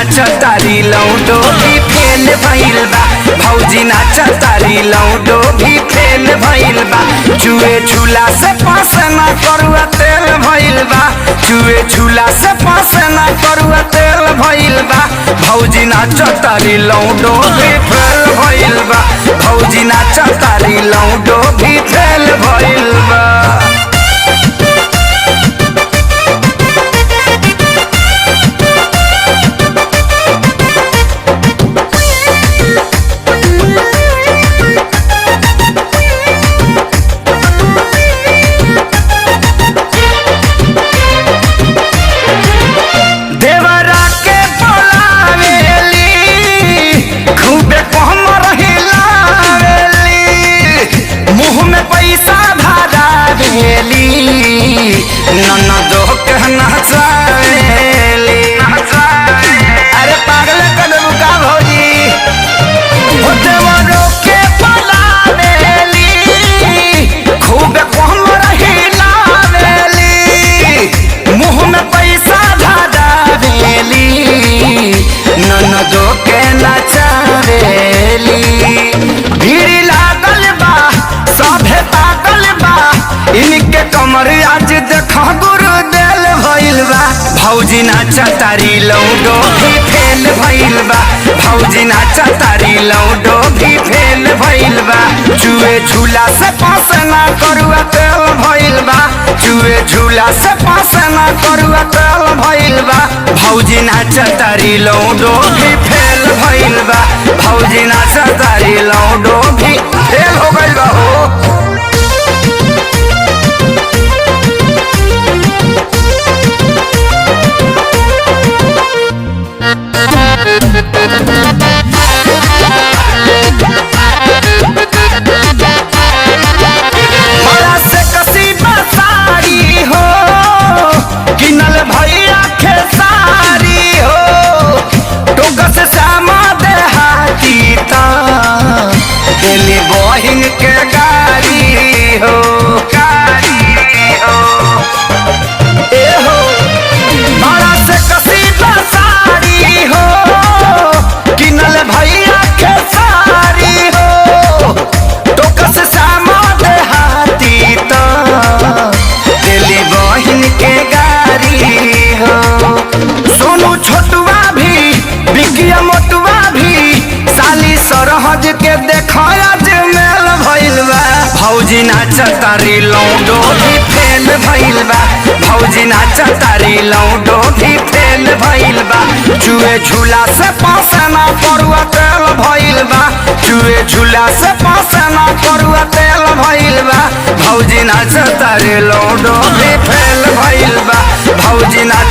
नाच तारी लौंडो भी फेल भइल बा। भौजी नाच तारी लौंडो भी फेल भइल बा। जुए झूला से पास ना करुआ तेल भइल बा। जुए झूला से पास ना करुआ तेल भइल बा। भौजी नाच तारी लौंडो भी फेल भइल बा। भौजी नाच तारी लौंडो भी फेल भइल बा। ननदो कहना चाहेली अरे पागल कदम का भौजी देवरो के पलावेली खूब कोमर हिलावेली मुँह में पैसा धरावेली ननदो के नचावेली। भीड़ लागल बा सभे पागल बा इनके कमर आज देखा गुरु देल भइल बा। भौजी नाच तारी लौंडो भी फेल भइल बा। भौजी नाच तारी लौंडो भी फेल भइल बा। जुए झूला से पास ना करुआ तेल भइल बा। जुए झूला से पास ना करुआ तेल भइल बा। भौजी नाच तारी लौंडो भी फेल भइल बा। भौजी नाच तारी लौंडो भी फेल हो गइल बा हो। बड़ा से कसीबा साड़ी हो किनल भैया खेसारी हो। टोका से सामा देहाती ता दिल्ली बहिन के गाड़ी हो ए हो। बड़ा से कसीबा साड़ी हो किनल भैया खेसारी हो। टोका से सामा देहाती तो दिल्ली बहिन के गाड़ी हो। सोनू छोटुआ भी बिकिया मोटुआ भी साली सरहज के देखा आज मेल भइल बा। भौजी नाच तारी लौंडो भी फेल भइल बा। भौजी नाच तारी लौंडो भी फेल भइल बा। जुए झूला से पास ना करुआ तेल भइल बा। जुए झूला से पास ना करुआ तेल भइल बा। भौजी नाच तारी लौंडो भी फेल भइल बा। भौजी नाच